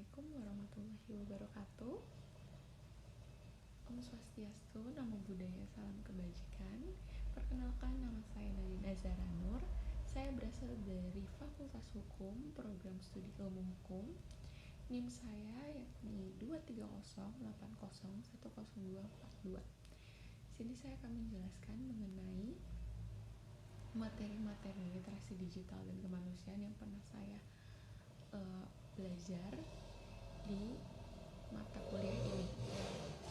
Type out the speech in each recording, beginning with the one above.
Assalamualaikum warahmatullahi wabarakatuh. Om Swastiastu, Namo Buddhaya, Salam Kebajikan. Perkenalkan, nama saya Nadine Azhara Nur. Saya berasal dari Fakultas Hukum, Program Studi Ilmu Hukum. NIM saya yakni 23080100242. Di sini saya akan menjelaskan mengenai materi-materi literasi digital dan kemanusiaan yang pernah saya belajar di mata kuliah ini.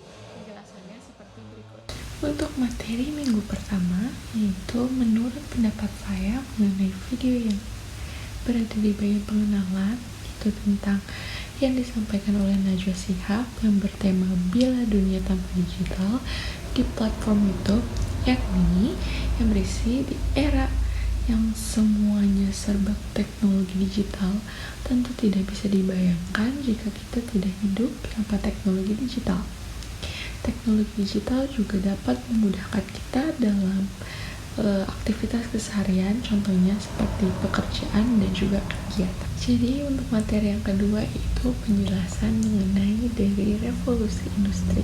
Penjelasannya seperti berikut. Untuk materi minggu pertama, yaitu menurut pendapat saya mengenai video yang berada di bagian pengenalan, itu tentang yang disampaikan oleh Najwa Shihab yang bertema Bila Dunia Tanpa Digital di platform YouTube, yakni yang berisi di era yang semuanya serba teknologi digital. Tentu tidak bisa dibayangkan jika kita tidak hidup tanpa teknologi digital. Teknologi digital juga dapat memudahkan kita dalam aktivitas keseharian, contohnya seperti pekerjaan dan juga kegiatan. Jadi untuk materi yang kedua itu penjelasan mengenai dari revolusi industri.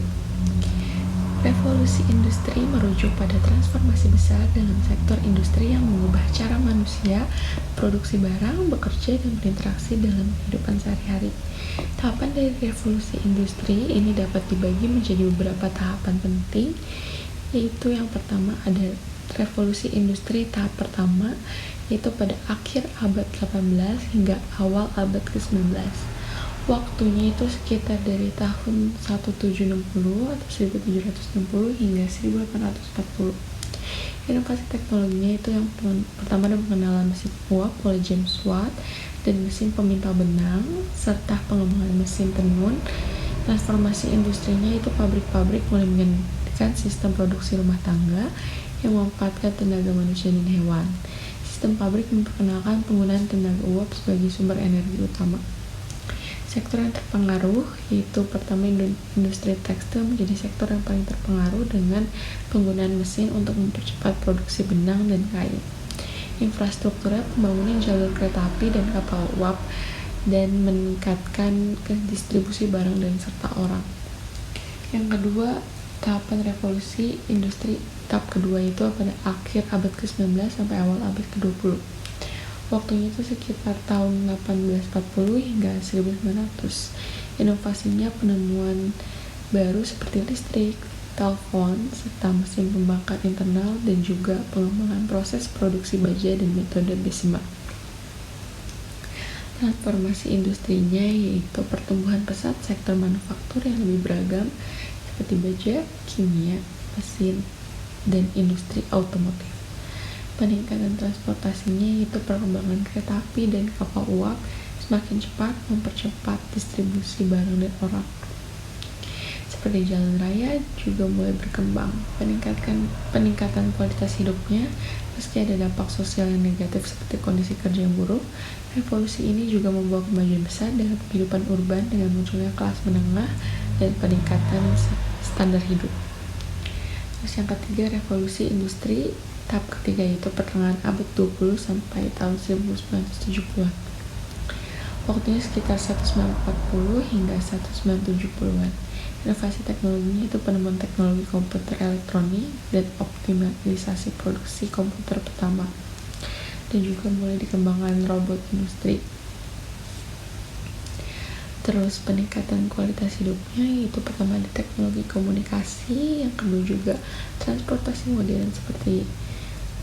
Revolusi industri merujuk pada transformasi besar dalam sektor industri yang mengubah cara manusia produksi barang, bekerja, dan berinteraksi dalam kehidupan sehari-hari. Tahapan dari revolusi industri ini dapat dibagi menjadi beberapa tahapan penting, yaitu yang pertama ada revolusi industri tahap pertama, yaitu pada akhir abad 18 hingga awal abad ke-19. Waktunya itu sekitar dari tahun 1760 atau 1760 hingga 1840. Inovasi teknologinya itu yang pertama ada pengenalan mesin uap oleh James Watt dan mesin pemintal benang, serta pengembangan mesin tenun. Transformasi industrinya itu pabrik-pabrik mulai menggantikan sistem produksi rumah tangga yang memanfaatkan tenaga manusia dan hewan. Sistem pabrik memperkenalkan penggunaan tenaga uap sebagai sumber energi utama. Sektor yang terpengaruh yaitu pertama industri tekstil menjadi sektor yang paling terpengaruh dengan penggunaan mesin untuk mempercepat produksi benang dan kain. Infrastrukturnya pembangunan jalur kereta api dan kapal uap dan meningkatkan distribusi barang dan serta orang. Yang kedua, tahapan revolusi industri tahap kedua itu pada akhir abad ke-19 sampai awal abad ke-20. Waktunya itu sekitar tahun 1840 hingga 1900. Inovasinya penemuan baru seperti listrik, telepon, serta mesin pembakar internal dan juga pengembangan proses produksi baja dan metode desimer. Transformasi industrinya yaitu pertumbuhan pesat sektor manufaktur yang lebih beragam seperti baja, kimia, mesin, dan industri otomotif. Peningkatan transportasinya yaitu perkembangan kereta api dan kapal uap semakin cepat mempercepat distribusi barang dan orang. Seperti jalan raya juga mulai berkembang. Peningkatan kualitas hidupnya meski ada dampak sosial yang negatif seperti kondisi kerja yang buruk. Revolusi ini juga membawa kemajuan besar dalam kehidupan urban dengan munculnya kelas menengah dan peningkatan standar hidup. Terus yang ketiga, revolusi industri tahap ketiga yaitu pertengahan abad 20 sampai tahun 1970-an. Waktunya sekitar 1940 hingga 1970-an. Inovasi teknologinya itu penemuan teknologi komputer elektronik dan optimalisasi produksi komputer pertama. Dan juga mulai dikembangkan robot industri. Terus peningkatan kualitas hidupnya yaitu pertama ada teknologi komunikasi, yang kedua juga transportasi modern seperti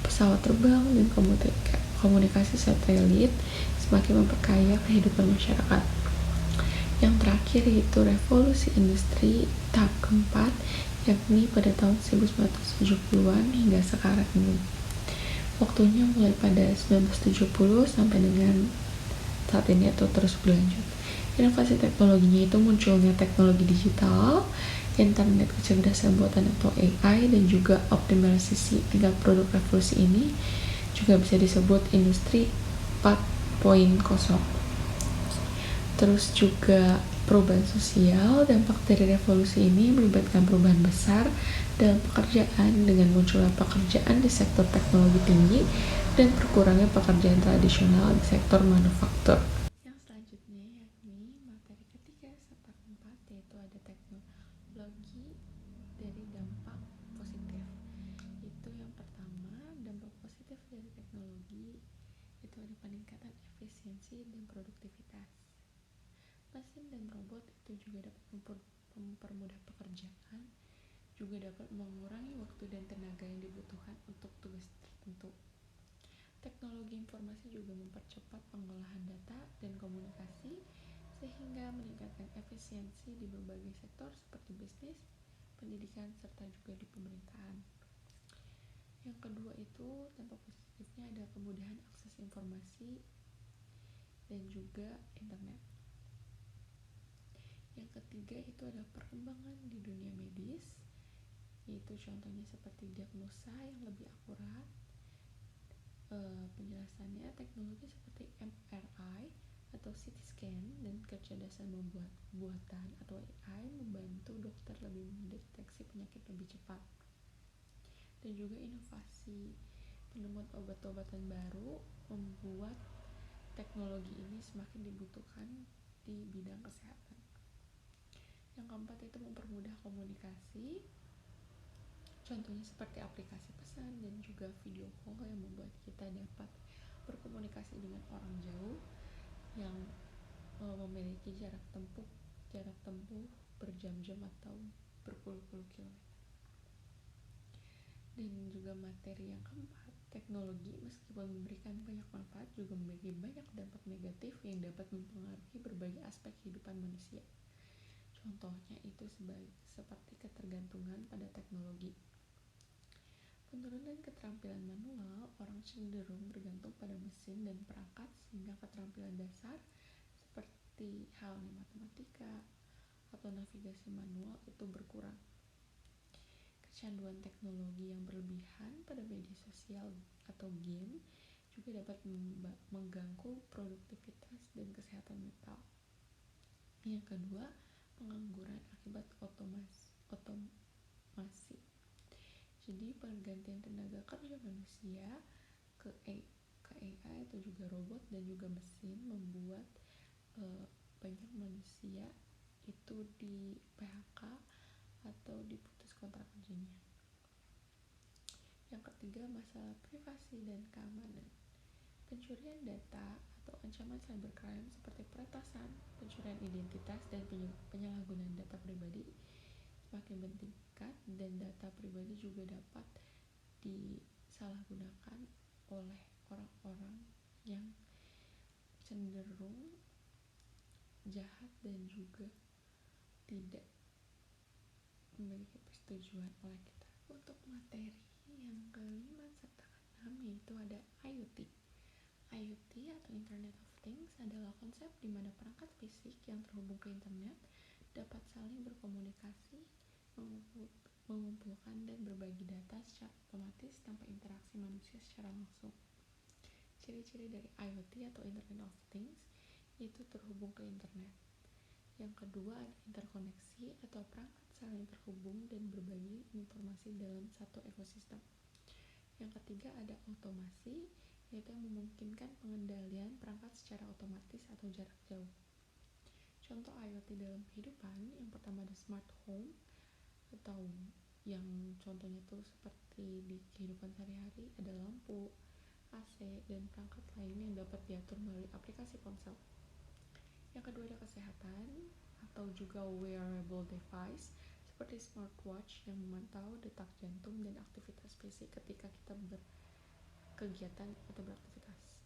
pesawat terbang dan komunikasi satelit semakin memperkaya kehidupan masyarakat. Yang terakhir yaitu revolusi industri tahap keempat, yakni pada tahun 1970-an hingga sekarang ini. Waktunya mulai pada 1970 sampai dengan saat ini atau terus berlanjut. Inovasi teknologinya itu munculnya teknologi digital, internet kecerdasan buatan atau AI, dan juga optimalisasi tingkat produk. Revolusi ini juga bisa disebut industri 4.0. Terus juga perubahan sosial. Dampak dari revolusi ini melibatkan perubahan besar dalam pekerjaan dengan munculnya pekerjaan di sektor teknologi tinggi dan berkurangnya pekerjaan tradisional di sektor manufaktur. Yang selanjutnya yakni materi peningkatan efisiensi dan produktivitas. Mesin dan robot itu juga dapat mempermudah pekerjaan, juga dapat mengurangi waktu dan tenaga yang dibutuhkan untuk tugas tertentu. Teknologi informasi juga mempercepat pengolahan data dan komunikasi sehingga meningkatkan efisiensi di berbagai sektor seperti bisnis, pendidikan, serta juga di pemerintahan. Yang kedua itu dampak positifnya ada kemudahan akses informasi dan juga internet. Yang ketiga itu ada perkembangan di dunia medis, yaitu contohnya seperti diagnosa yang lebih akurat. Penjelasannya teknologi seperti MRI atau CT scan dan kecerdasan buatan atau AI membantu dokter lebih mendeteksi penyakit lebih cepat. Dan juga inovasi penemuan obat-obatan baru membuat teknologi ini semakin dibutuhkan di bidang kesehatan. Yang keempat itu mempermudah komunikasi, contohnya seperti aplikasi pesan dan juga video call yang membuat kita dapat berkomunikasi dengan orang jauh yang memiliki jarak tempuh berjam-jam atau berpuluh-puluh kilometer. Dan juga materi yang keempat, teknologi meskipun memberikan banyak manfaat juga memiliki banyak dampak negatif yang dapat mempengaruhi berbagai aspek kehidupan manusia. Contohnya itu seperti ketergantungan pada teknologi. Penurunan keterampilan manual, orang cenderung bergantung pada mesin dan perangkat sehingga keterampilan dasar seperti halnya matematika atau navigasi manual itu berkurang. Kecanduan teknologi yang berlebihan pada media sosial atau game juga dapat mengganggu produktivitas dan kesehatan mental. Yang kedua, pengangguran akibat otomasi. Jadi pergantian tenaga kerja manusia ke AI atau juga robot dan juga mesin membuat banyak manusia itu di PHK atau diputus kontrak kerjanya. Yang ketiga, masalah privasi dan keamanan. Pencurian data atau ancaman cybercrime seperti peretasan, pencurian identitas, dan penyalahgunaan data pribadi semakin meningkat, dan data pribadi juga dapat disalahgunakan oleh orang-orang yang cenderung jahat dan juga tidak memiliki persetujuan oleh kita. Untuk materi yang kelima serta keenam yaitu ada IoT. IoT atau Internet of Things adalah konsep di mana perangkat fisik yang terhubung ke internet dapat saling berkomunikasi, mengumpulkan dan berbagi data secara otomatis tanpa interaksi manusia secara langsung. Ciri-ciri dari IoT atau Internet of Things yaitu terhubung ke internet. Yang kedua ada interkoneksi atau perangkat saling terhubung dan berbagi informasi dalam satu ekosistem. Yang ketiga ada otomasi, yaitu yang memungkinkan pengendalian perangkat secara otomatis atau jarak jauh. Contoh IoT dalam kehidupan, yang pertama ada smart home, atau yang contohnya tuh seperti di kehidupan sehari-hari ada lampu, AC, dan perangkat lain yang dapat diatur melalui aplikasi ponsel. Yang kedua ada kesehatan atau juga wearable device seperti smartwatch yang memantau detak jantung dan aktivitas fisik ketika kita berkegiatan atau beraktivitas.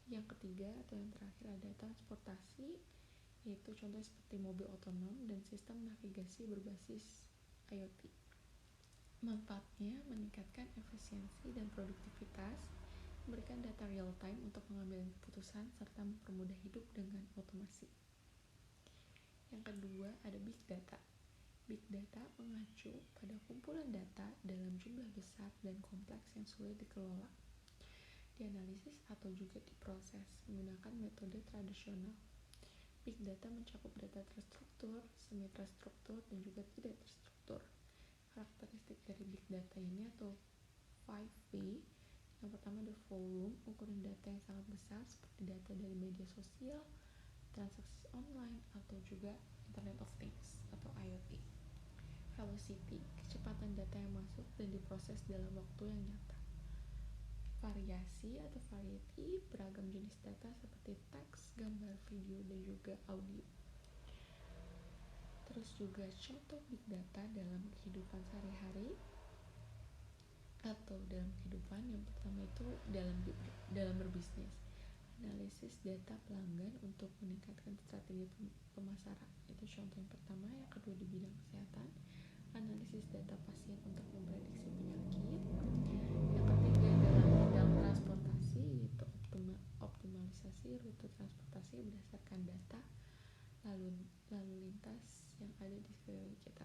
Yang ketiga atau yang terakhir ada transportasi, yaitu contohnya seperti mobil otonom dan sistem navigasi berbasis IoT. Manfaatnya meningkatkan efisiensi dan produktivitas, memberikan data real time untuk mengambil keputusan, serta mempermudah hidup dengan otomasi. Yang kedua ada big data. Big data mengacu pada kumpulan data dalam jumlah besar dan kompleks yang sulit dikelola, dianalisis atau juga diproses menggunakan metode tradisional. Big data mencakup data terstruktur, semi terstruktur, dan juga tidak terstruktur. Karakteristik dari big data ini atau 5V, yang pertama ada volume, ukuran data yang sangat besar seperti data dari media sosial, transaksi online, atau juga Internet of Things atau IoT. Velocity, kecepatan data yang masuk dan diproses dalam waktu yang nyata. variasi atau variety beragam jenis data seperti teks, gambar, video, dan juga audio. Terus juga contoh big data dalam kehidupan sehari-hari atau dalam kehidupan. Yang pertama itu dalam berbisnis, analisis data pelanggan untuk meningkatkan strategi pemasaran, itu contoh yang pertama. Yang kedua di bidang kesehatan, analisis data pasien untuk memprediksi penyakit. Yang ketiga dalam bidang transportasi, yaitu optimalisasi rute transportasi berdasarkan data lalu lintas yang ada di sekeliling kita.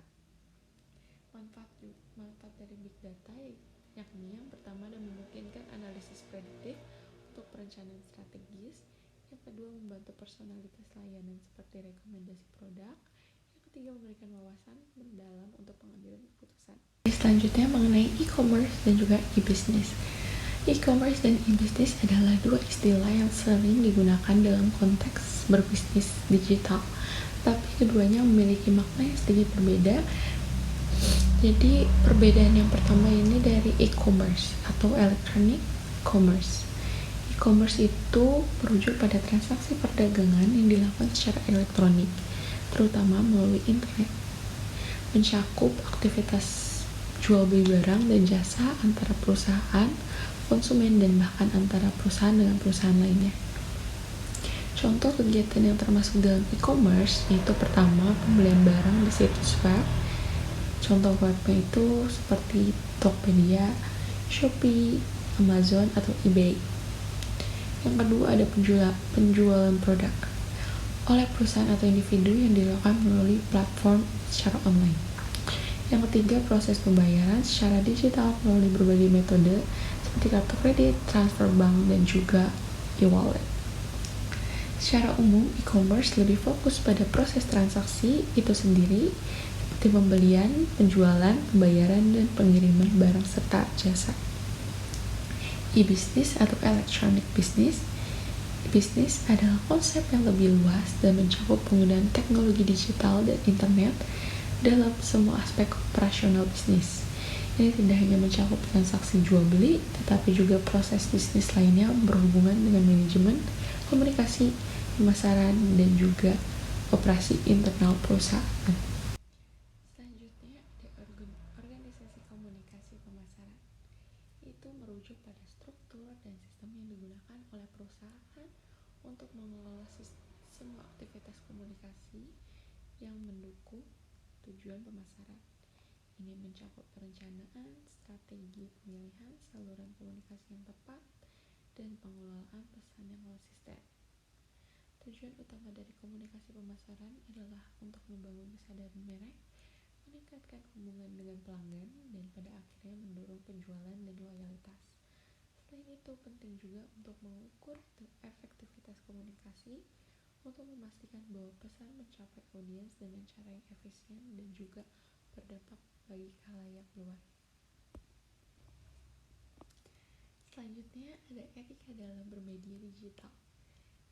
Manfaat dari big data yakni yang pertama dan memungkinkan analisis prediktif untuk perencanaan strategis. Yang kedua membantu personalitas layanan seperti rekomendasi produk. Yang ketiga memberikan wawasan mendalam untuk pengambilan keputusan. Selanjutnya mengenai e-commerce dan juga e-business. E-commerce dan e-business adalah dua istilah yang sering digunakan dalam konteks berbisnis digital, tapi keduanya memiliki makna yang sedikit berbeda. Jadi perbedaan yang pertama ini dari e-commerce atau electronic commerce. E-commerce itu merujuk pada transaksi perdagangan yang dilakukan secara elektronik, terutama melalui internet, mencakup aktivitas jual beli barang dan jasa antara perusahaan, konsumen, dan bahkan antara perusahaan dengan perusahaan lainnya. Contoh kegiatan yang termasuk dalam e-commerce yaitu pertama pembelian barang di situs web. Contoh webnya itu seperti Tokopedia, Shopee, Amazon, atau eBay. Yang kedua ada penjualan produk oleh perusahaan atau individu yang dilakukan melalui platform secara online. Yang ketiga proses pembayaran secara digital melalui berbagai metode seperti kartu kredit, transfer bank, dan juga e-wallet. Secara umum, e-commerce lebih fokus pada proses transaksi itu sendiri, seperti pembelian, penjualan, pembayaran, dan pengiriman barang serta jasa. E-business atau electronic business adalah konsep yang lebih luas dan mencakup penggunaan teknologi digital dan internet dalam semua aspek operasional bisnis. Ini tidak hanya mencakup transaksi jual beli, tetapi juga proses bisnis lainnya berhubungan dengan manajemen, komunikasi, pemasaran, dan juga operasi internal perusahaan. Selanjutnya ada organisasi komunikasi pemasaran. Itu merujuk pada struktur dan sistem yang digunakan oleh perusahaan untuk mengelola semua aktivitas komunikasi yang mendukung tujuan pemasaran. Ini mencakup perencanaan, strategi pemilihan, saluran komunikasi yang tepat, dan pengelolaan pesan yang konsisten. Tujuan utama dari komunikasi pemasaran adalah untuk membangun kesadaran merek, meningkatkan hubungan dengan pelanggan, dan pada akhirnya mendorong penjualan dan loyalitas. Selain itu, penting juga untuk mengukur efektivitas komunikasi untuk memastikan bahwa pesan mencapai audiens dengan cara yang efisien dan juga berdampak bagi khalayak luas. Selanjutnya ada etika dalam bermedia digital.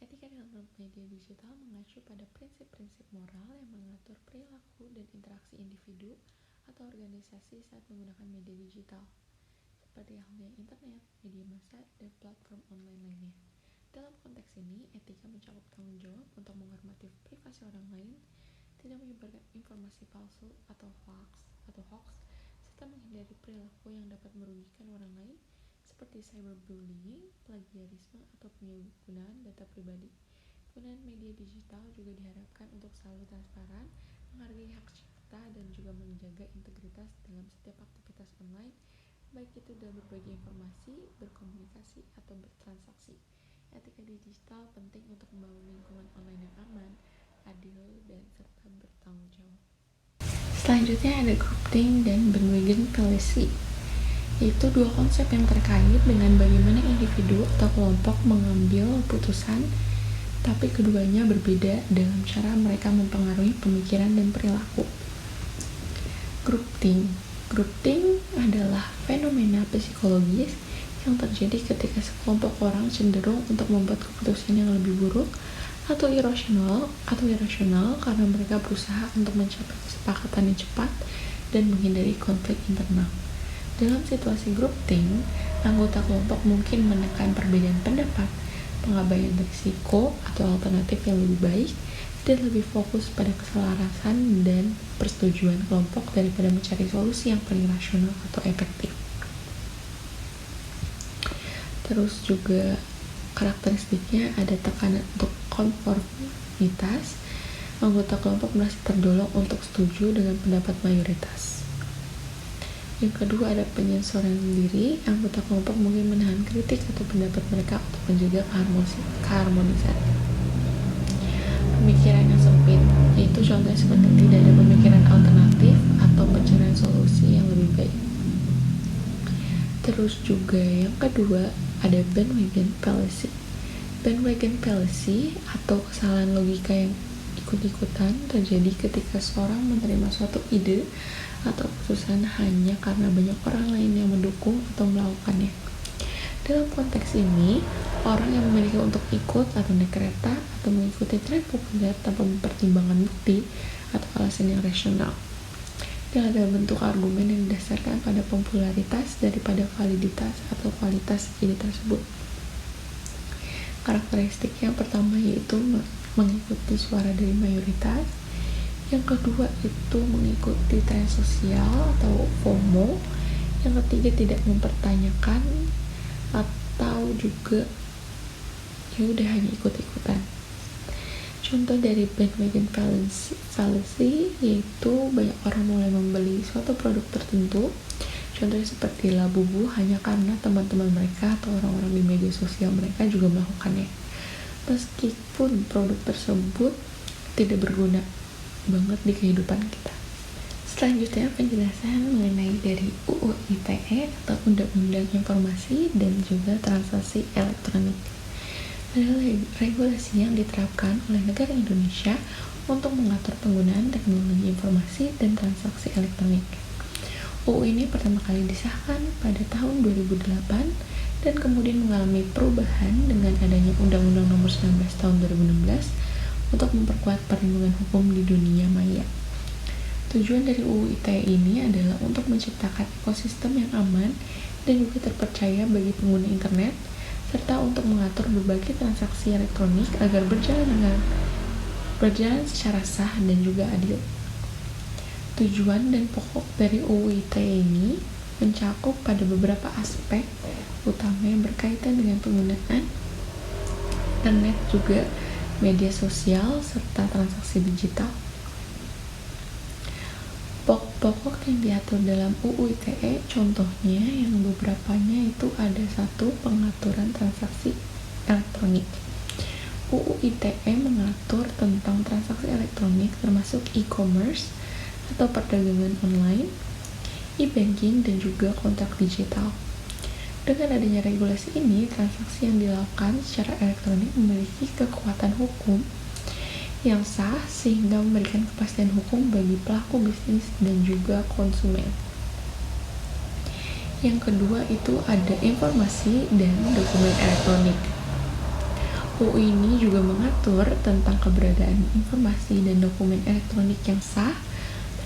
Etika dalam media digital mengacu pada prinsip-prinsip moral yang mengatur perilaku dan interaksi individu atau organisasi saat menggunakan media digital, seperti halnya internet, media massa, dan platform online lainnya. Dalam konteks ini, etika mencakup tanggung jawab untuk menghormati privasi orang lain, tidak menyebarkan informasi palsu atau hoax, serta menghindari perilaku yang dapat merugikan orang lain, seperti cyberbullying, plagiarisme, atau penyalahgunaan data pribadi. Penggunaan media digital juga diharapkan untuk selalu transparan, menghargai hak cipta, dan juga menjaga integritas dalam setiap aktivitas online, baik itu dalam berbagi informasi, berkomunikasi, atau bertransaksi. Etika digital penting untuk membangun lingkungan online yang aman, adil, dan serta bertanggung jawab. Selanjutnya ada groupthink dan bandwagon fallacy. Itu dua konsep yang terkait dengan bagaimana individu atau kelompok mengambil keputusan, tapi keduanya berbeda dalam cara mereka mempengaruhi pemikiran dan perilaku. Groupthink adalah fenomena psikologis yang terjadi ketika sekelompok orang cenderung untuk membuat keputusan yang lebih buruk atau irasional karena mereka berusaha untuk mencapai kesepakatan yang cepat dan menghindari konflik internal. Dalam situasi groupthink, Anggota kelompok mungkin menekan perbedaan pendapat, pengabaian risiko, atau alternatif yang lebih baik, dan lebih fokus pada keselarasan dan persetujuan kelompok daripada mencari solusi yang paling rasional atau efektif. Terus juga karakteristiknya ada tekanan untuk konformitas. Anggota kelompok merasa terdorong untuk setuju dengan pendapat mayoritas. Yang kedua ada penyensoran diri. Anggota kelompok mungkin menahan kritik atau pendapat mereka untuk menjaga keharmonisan. Pemikiran yang sempit, yaitu contohnya seperti tidak ada pemikiran alternatif atau pencarian solusi yang lebih baik. Terus juga yang kedua ada bandwagon fallacy. Bandwagon fallacy atau kesalahan logika yang ikut-ikutan terjadi ketika seorang menerima suatu ide atau keputusan hanya karena banyak orang lain yang mendukung atau melakukannya. Dalam konteks ini, orang yang memiliki untuk ikut atau naik kereta atau mengikuti tren populer tanpa mempertimbangkan bukti atau alasan yang rasional. Dia adalah bentuk argumen yang didasarkan pada popularitas daripada validitas atau kualitas ide tersebut. Karakteristik yang pertama yaitu mengikuti suara dari mayoritas. Yang kedua itu mengikuti tren sosial atau FOMO. Yang ketiga tidak mempertanyakan atau juga ya udah hanya ikut-ikutan. Contoh dari bandwagon fallacy yaitu banyak orang mulai membeli suatu produk tertentu. Contohnya seperti Labubu hanya karena teman-teman mereka atau orang-orang di media sosial mereka juga melakukannya, meskipun produk tersebut tidak berguna banget di kehidupan kita. Selanjutnya penjelasan mengenai dari UU ITE atau Undang-Undang Informasi dan juga Transaksi Elektronik. Adalah regulasi yang diterapkan oleh negara Indonesia untuk mengatur penggunaan teknologi informasi dan transaksi elektronik. UU ini pertama kali disahkan pada tahun 2008 dan kemudian mengalami perubahan dengan adanya Undang-Undang Nomor 19 Tahun 2016 untuk memperkuat perlindungan hukum di dunia maya. Tujuan dari UU ITE ini adalah untuk menciptakan ekosistem yang aman dan juga terpercaya bagi pengguna internet, serta untuk mengatur berbagai transaksi elektronik agar berjalan secara sah dan juga adil. Tujuan dan pokok dari UU ITE ini mencakup pada beberapa aspek utama yang berkaitan dengan penggunaan internet, juga media sosial, serta transaksi digital. Pokok yang diatur dalam UU ITE contohnya yang beberapanya itu ada satu, pengaturan transaksi elektronik. UU ITE mengatur tentang transaksi elektronik termasuk e-commerce atau perdagangan online, e-banking, dan juga kontrak digital. Dengan adanya regulasi ini, transaksi yang dilakukan secara elektronik memiliki kekuatan hukum yang sah sehingga memberikan kepastian hukum bagi pelaku bisnis dan juga konsumen. Yang kedua itu ada informasi dan dokumen elektronik. UU ini juga mengatur tentang keberadaan informasi dan dokumen elektronik yang sah,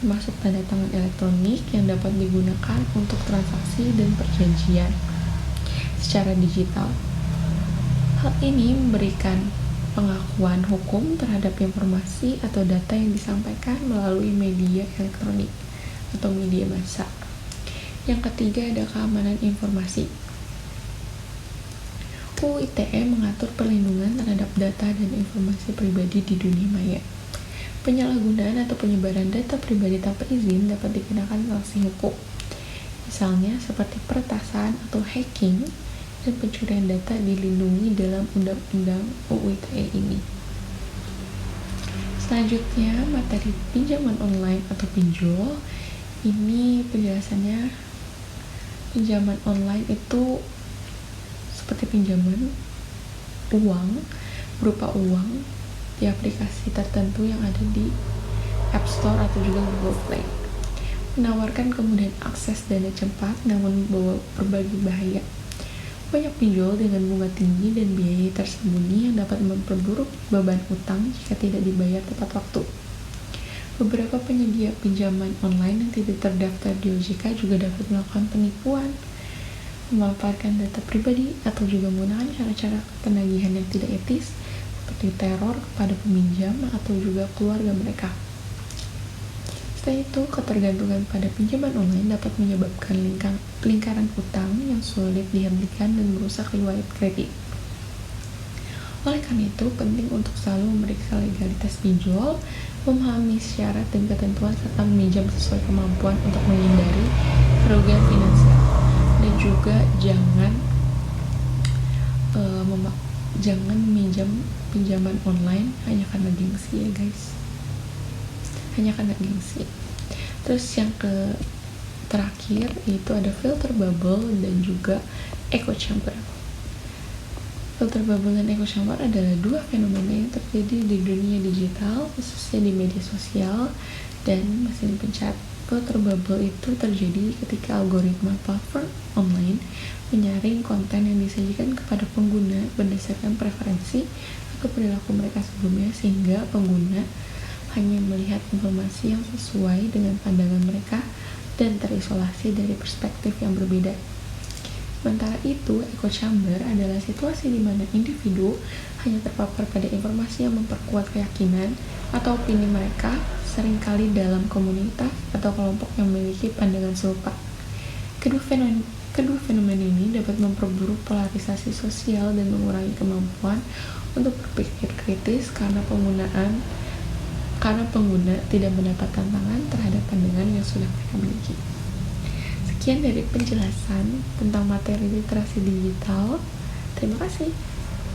termasuk tanda tangan elektronik yang dapat digunakan untuk transaksi dan perjanjian secara digital. Hal ini memberikan pengakuan hukum terhadap informasi atau data yang disampaikan melalui media elektronik atau media massa. Yang ketiga ada keamanan informasi. UU ITE mengatur perlindungan terhadap data dan informasi pribadi di dunia maya. Penyalahgunaan atau penyebaran data pribadi tanpa izin dapat dikenakan sanksi hukum. Misalnya seperti peretasan atau hacking, dan pencurian data dilindungi dalam Undang-Undang UU ITE ini. Selanjutnya, materi pinjaman online atau pinjol. Ini penjelasannya, pinjaman online itu seperti pinjaman uang, berupa uang di aplikasi tertentu yang ada di App Store atau juga Google Play. Menawarkan kemudahan akses dana cepat namun membawa berbagai bahaya. Banyak pinjol dengan bunga tinggi dan biaya tersembunyi yang dapat memperburuk beban utang jika tidak dibayar tepat waktu. Beberapa penyedia pinjaman online yang tidak terdaftar di OJK juga dapat melakukan penipuan memanfaatkan data pribadi, atau juga menggunakan cara-cara penagihan yang tidak etis seperti teror kepada peminjam atau juga keluarga mereka. Selain itu, ketergantungan pada pinjaman online dapat menyebabkan lingkaran utang yang sulit dihentikan dan merusak riwayat kredit. Oleh karena itu, penting untuk selalu memeriksa legalitas pinjol, memahami syarat dan ketentuan, serta meminjam sesuai kemampuan untuk menghindari kerugian finansial. Dan juga jangan meminjam pinjaman online hanya karena gengsi ya guys, hanya karena gengsi. Terus yang terakhir itu ada filter bubble dan juga echo chamber. Filter bubble dan echo chamber adalah dua fenomena yang terjadi di dunia digital, khususnya di media sosial dan mesin pencari. Filter bubble itu terjadi ketika algoritma platform online menyaring konten yang disajikan kepada pengguna berdasarkan preferensi atau perilaku mereka sebelumnya, sehingga pengguna hanya melihat informasi yang sesuai dengan pandangan mereka dan terisolasi dari perspektif yang berbeda. Sementara itu, echo chamber adalah situasi di mana individu hanya terpapar pada informasi yang memperkuat keyakinan atau opini mereka, seringkali dalam komunitas atau kelompok yang memiliki pandangan serupa. Kedua fenomena ini dapat memperburuk polarisasi sosial dan mengurangi kemampuan untuk berpikir kritis karena pengguna tidak mendapat tantangan terhadap pandangan yang sudah mereka miliki. Sekian dari penjelasan tentang materi literasi digital. Terima kasih.